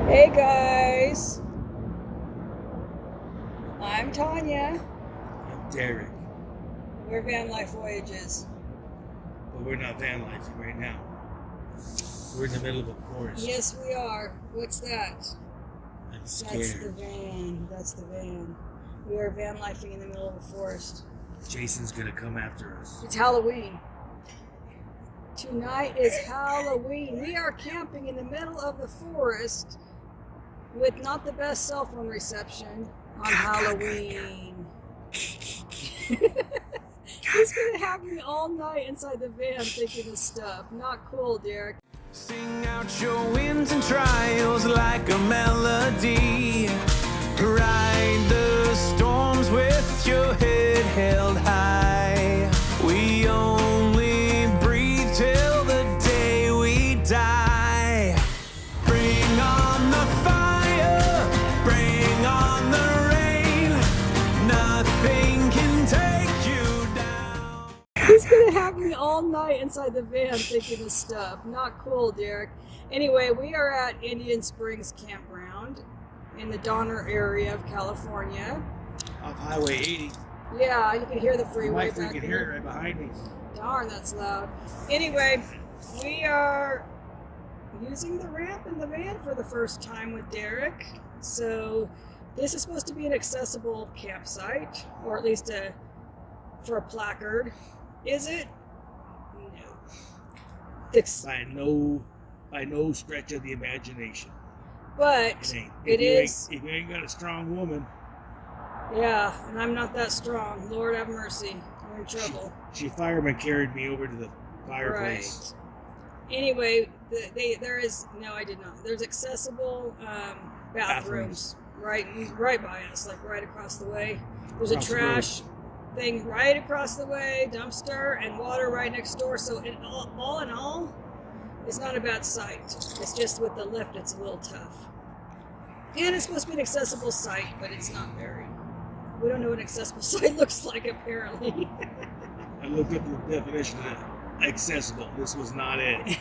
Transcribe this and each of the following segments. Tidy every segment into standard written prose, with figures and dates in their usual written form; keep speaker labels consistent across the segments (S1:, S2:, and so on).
S1: Hey guys, I'm Tanya.
S2: I'm Derek,
S1: We're Life Voyages.
S2: but we're not van lifing right now. We're in the middle of a forest.
S1: Yes, we are. What's that?
S2: I'm scared.
S1: That's the van. That's the van. We are van lifing in the middle of a forest.
S2: Jason's gonna come after us.
S1: It's Halloween. Tonight is Halloween. We are camping in the middle of the forest with not the best cell phone reception on Halloween. He's gonna have me all night inside the van thinking of stuff. Not cool, Derek.
S3: Sing out your wins and trials like a melody. Ride the storms with your head held high. We only breathe till the day we die. Bring on the fire, bring on the rain. Nothing can take you down.
S1: He's gonna have me all night inside the van thinking of stuff. Not cool, Derek. Anyway, we are at Indian Springs Campground in the Donner area of California.
S2: Off Highway 80.
S1: Yeah, you can hear the
S2: You
S1: freeway
S2: might
S1: back
S2: freaking
S1: there.
S2: hear it right behind me.
S1: Darn, that's loud. Anyway, we are using the ramp in the van for the first time with Derek. So this is supposed to be an accessible campsite, or at least for a placard. Is it? No.
S2: By no stretch of the imagination.
S1: But
S2: It ain't.
S1: it is.
S2: If you ain't got a strong woman,
S1: Yeah, and I'm not that strong. Lord have mercy. We're in trouble.
S2: she fireman carried me over to the fireplace.
S1: Right. Anyway, there is no, I did not. There's accessible bathrooms right by us, like right across the way. There's
S2: Across
S1: a
S2: the
S1: trash thing right across the way, dumpster, and water right next door. So all in all, it's not a bad site. It's just with the lift, it's a little tough. And it's supposed to be an accessible site, but it's not very. We don't know what an accessible site looks like, apparently.
S2: I looked up the definition of accessible. This was not it.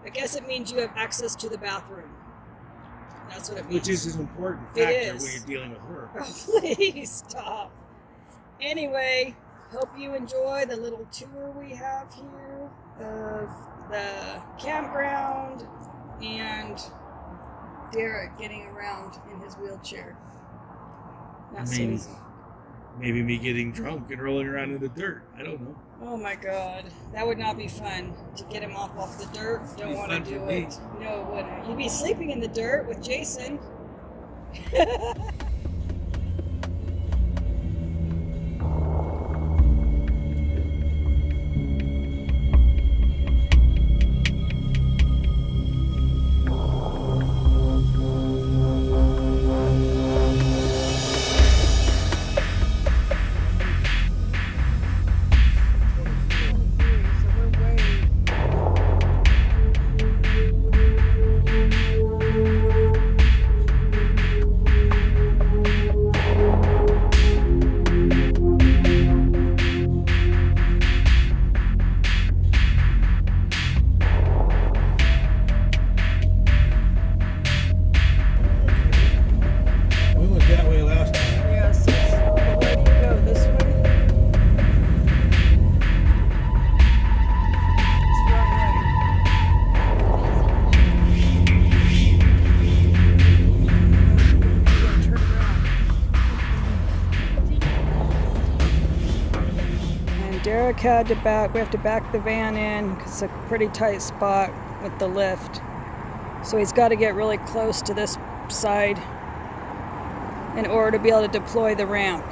S1: I guess it means you have access to the bathroom. That's what it means.
S2: Which is an important
S1: It
S2: factor
S1: is.
S2: when you're dealing with her.
S1: Oh, please stop. Anyway, hope you enjoy the little tour we have here of the campground and Derek getting around in his wheelchair. Not so
S2: Maybe.
S1: easy.
S2: Maybe me getting drunk and rolling around in the dirt. I don't know.
S1: Oh my God, that would not be fun to get him off the dirt. Don't
S2: Be
S1: want to
S2: fun
S1: do
S2: for me.
S1: it. No, it wouldn't. You'd be sleeping in the dirt with Jason.
S2: We went that way last time.
S1: Yes. Where do you go? This way? It's the wrong way. You gotta turn around. And Derek had to we have to back the van in because it's a pretty tight spot with the lift. So he's got to get really close to this side in order to be able to deploy the ramp.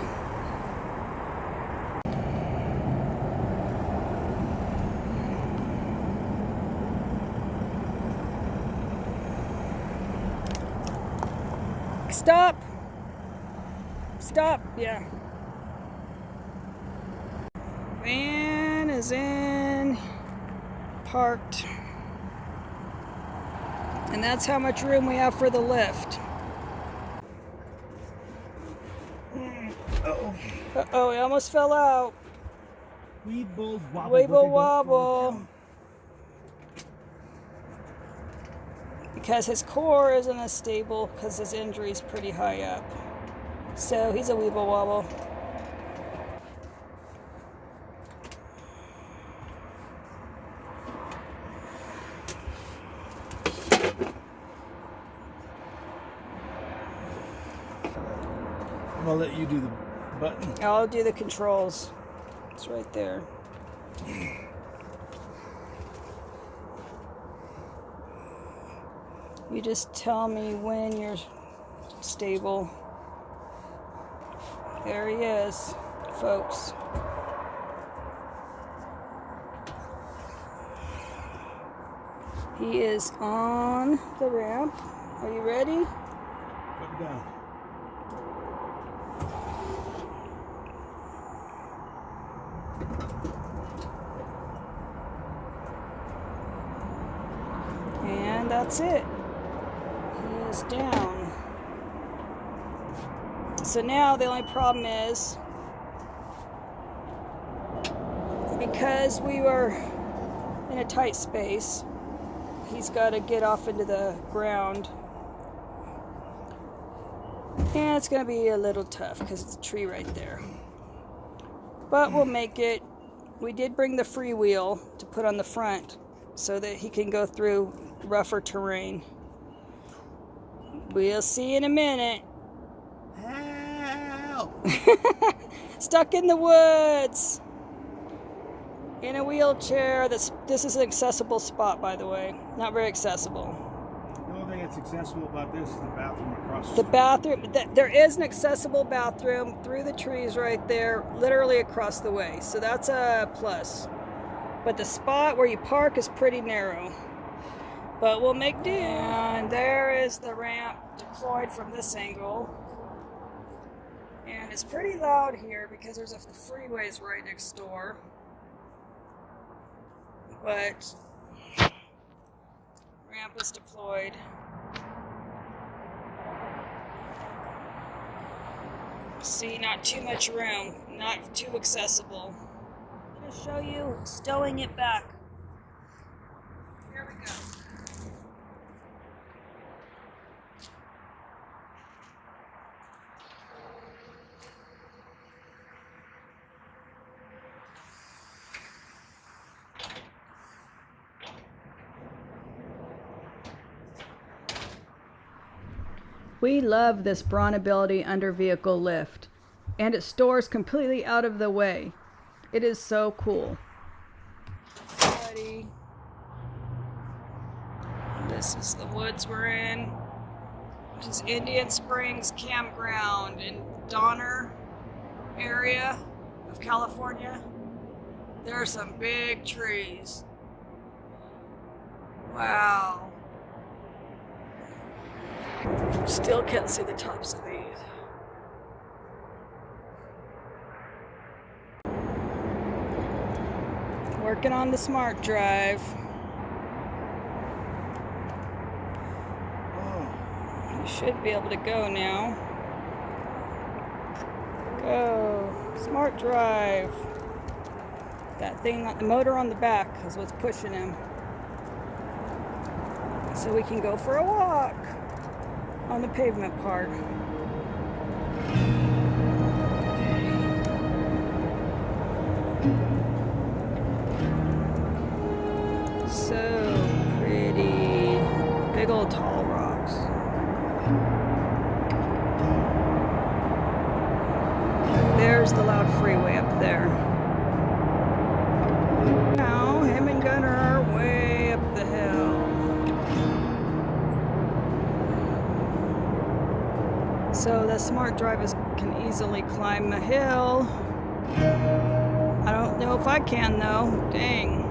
S1: Stop! Stop, yeah. Van is in, parked. And that's how much room we have for the lift. Uh-oh, it almost fell out.
S2: Weebles wobble.
S1: Wibble wobble. because his core isn't as stable because his injury's pretty high up. So he's a weeble wobble.
S2: I'm gonna let you do the button.
S1: I'll do the controls. It's right there. You just tell me when you're stable. There he is, folks. He is on the ramp. Are you ready?
S2: Put it down.
S1: And that's it. He is down. So now the only problem is, because we were in a tight space, he's got to get off into the ground. And it's going to be a little tough because it's a tree right there. But we'll make it. We did bring the freewheel to put on the front so that he can go through rougher terrain. We'll see in a minute.
S2: Help!
S1: Stuck in the woods. In a wheelchair. This is an accessible spot, by the way. Not very accessible.
S2: The only thing that's accessible about this is the bathroom across the
S1: The
S2: street.
S1: bathroom, there is an accessible bathroom through the trees right there, literally across the way. So that's a plus. But the spot where you park is pretty narrow. But we'll make do. And there is the ramp deployed from this angle. And it's pretty loud here because there's the freeways right next door. But ramp is deployed. See, not too much room, not too accessible. I'm going to show you stowing it back. Here we go. We love this Brawnability under vehicle lift, and it stores completely out of the way. It is so cool. Ready. This is the woods we're in, which is Indian Springs Campground in Donner area of California. There are some big trees. Wow. Still can't see the tops of these. Working on the smart drive. You should be able to go now. Go. Smart drive. That thing, the motor on the back is what's pushing him. So we can go for a walk on the pavement part. So pretty. Big old tall rocks. There's the loud freeway up there. Now him and Gunner are way up the hill. So the smart drivers can easily climb the hill. I don't know if I can though. Dang.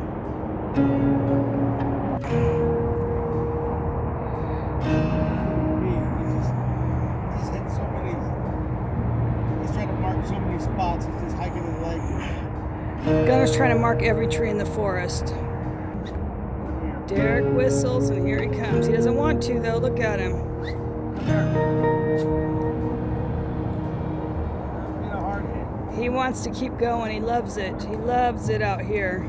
S2: He's hit so many. He's trying to mark so many spots. He's just hiking his leg.
S1: Gunner's trying to mark every tree in the forest. Derek whistles and here he comes. He doesn't want to though. Look at him. He wants to keep going. He loves it. He loves it out here.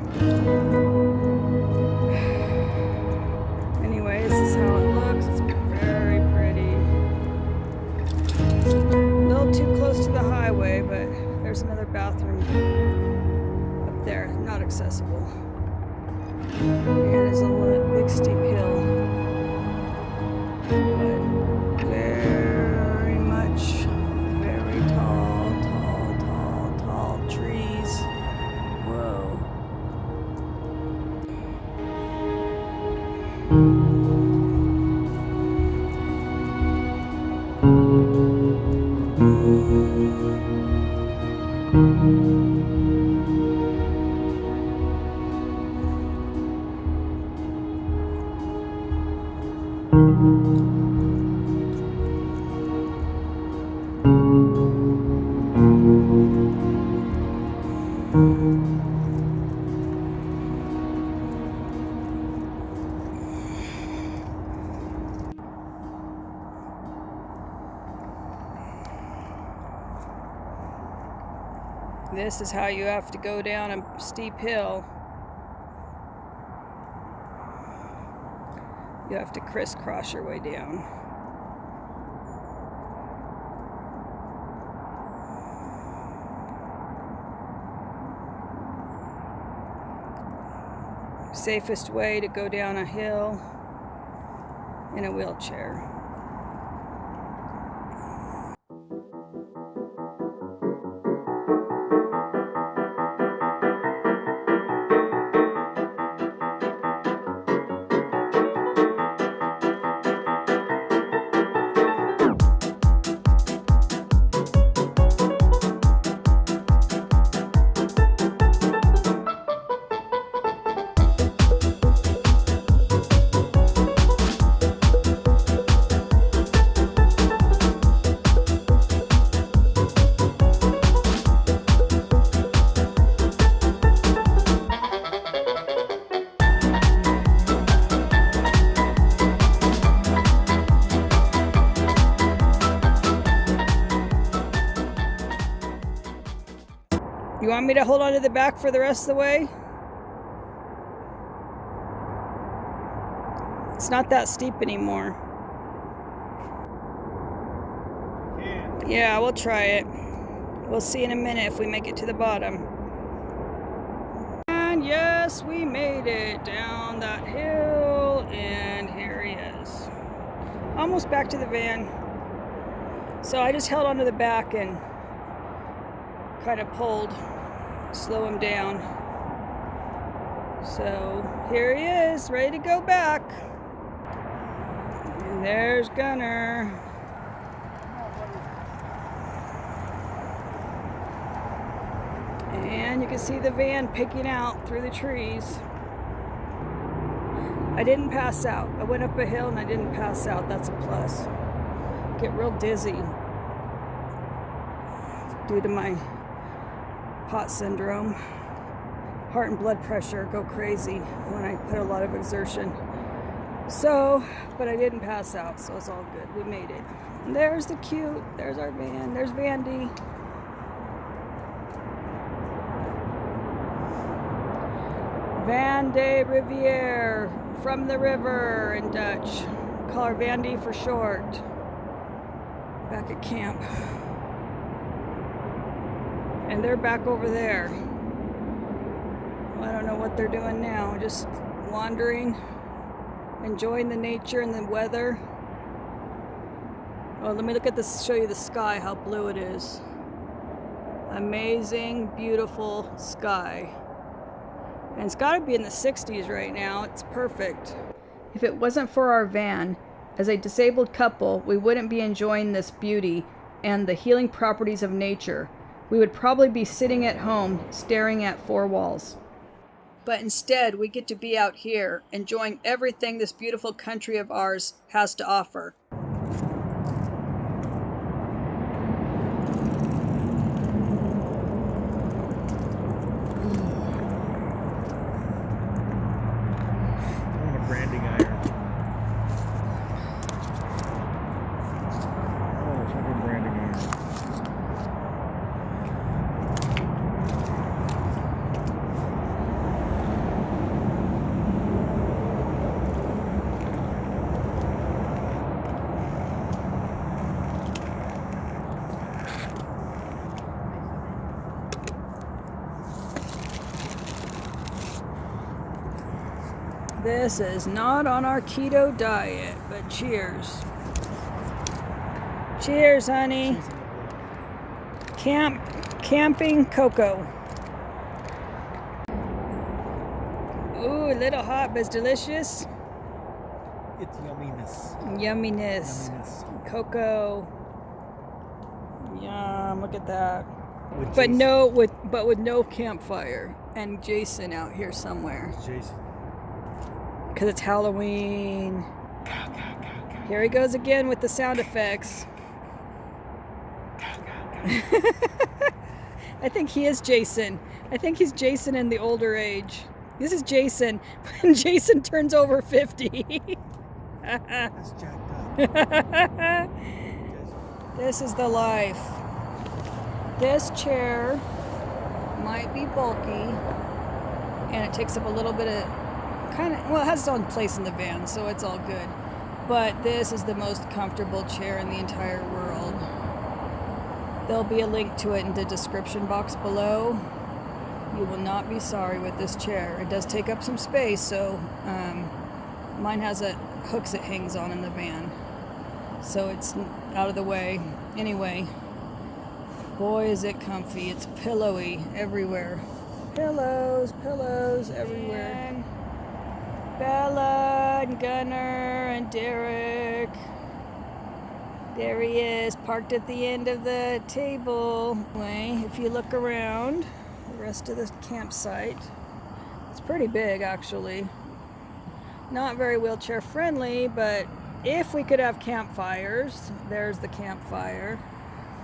S1: Anyway, this is how it looks. bathroom up there, not accessible. And it's a big steep hill, but very much, very tall trees. Whoa. This is how you have to go down a steep hill. You have to crisscross your way down. Safest way to go down a hill in a wheelchair. You want me to hold on to the back for the rest of the way? It's not that steep anymore. Yeah, we'll try it. We'll see in a minute if we make it to the bottom. And yes, we made it down that hill, and here he is. Almost back to the van. So I just held onto the back and kind of pulled, slow him down. So here he is, ready to go back. And there's Gunner. And you can see the van picking out through the trees. I didn't pass out. I went up a hill and I didn't pass out. That's a plus. Get real dizzy due to my hot syndrome. Heart and blood pressure go crazy when I put a lot of exertion. So, but I didn't pass out, so it's all good. We made it. And there's the cute, there's our van, there's Vandy. Van de Rivière, from the river in Dutch. Call her Vandy for short. Back at camp. And they're back over there. Well, I don't know what they're doing now. Just wandering, enjoying the nature and the weather. Oh, let me look at this, show you the sky, how blue it is. Amazing, beautiful sky. And it's got to be in the 60s right now. It's perfect. If it wasn't for our van, as a disabled couple, we wouldn't be enjoying this beauty and the healing properties of nature. We would probably be sitting at home staring at four walls. But instead, we get to be out here, enjoying everything this beautiful country of ours has to offer.
S2: I want a branding iron. Oh, fucking branding iron.
S1: This is not on our keto diet, but cheers. Cheers, honey. Camping cocoa. Ooh, a little hot, but it's delicious.
S2: It's yumminess.
S1: Yumminess.
S2: Yumminess.
S1: Cocoa. Yum, look at that.
S2: With
S1: But
S2: Jason.
S1: with no campfire. And Jason out here somewhere.
S2: It's Jason.
S1: Because it's Halloween.
S2: Cow, cow, cow, cow.
S1: Here he goes again with the sound effects.
S2: Cow, cow, cow.
S1: I think he is Jason. I think he's Jason in the older age. This is Jason when Jason turns over 50.
S2: That's jacked up.
S1: This is the life. This chair might be bulky and it takes up a little bit of well, it has its own place in the van, so it's all good. But this is the most comfortable chair in the entire world. There'll be a link to it in the description box below. You will not be sorry with this chair. It does take up some space, so mine has hooks it hangs on in the van, so it's out of the way. Anyway, boy is it comfy. It's pillowy everywhere. Pillows everywhere. And Bella and Gunnar and Derek. There he is, parked at the end of the table. Anyway, if you look around the rest of the campsite, it's pretty big actually. Not very wheelchair friendly, but if we could have campfires, there's the campfire.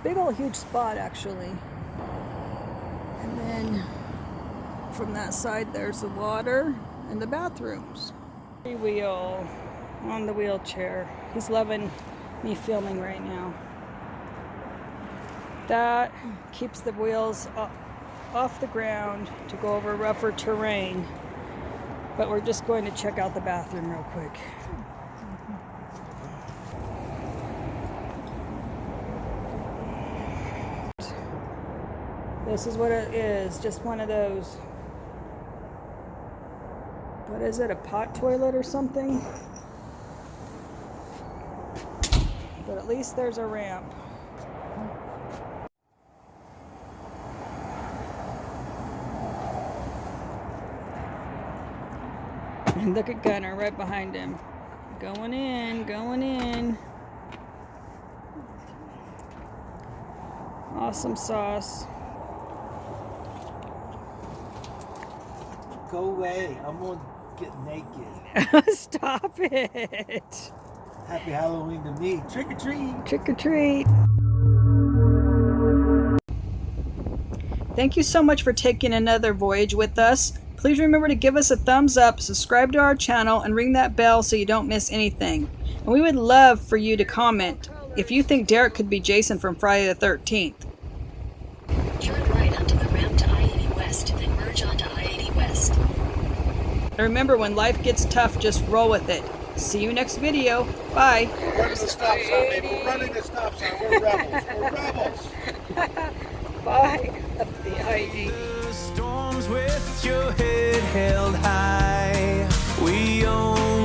S1: Big old huge spot actually. And then from that side there's the water and the bathrooms. Wheel on the wheelchair. He's loving me filming right now. That keeps the wheels off the ground to go over rougher terrain. But we're just going to check out the bathroom real quick. This is what it is, just one of those. What is it, a pot toilet or something? But at least there's a ramp. And look at Gunnar right behind him. Going in. Awesome sauce.
S2: Go away. I'm going to get naked.
S1: Stop it.
S2: Happy Halloween to me. Trick or treat.
S1: Trick or treat. Thank you so much for taking another voyage with us. Please remember to give us a thumbs up, subscribe to our channel, and ring that bell so you don't miss anything. And we would love for you to comment if you think Derek could be Jason from Friday the 13th.
S4: Turn right onto the ramp to I-80 West, then merge onto I-80 West.
S1: And remember, when life gets tough, just roll with it. See you next video. Bye.
S2: We're running the stop sign, baby. We're running the stop sign. We're rebels. We're rebels.
S1: Bye. Up the ID.
S3: The storms with your head held high. We own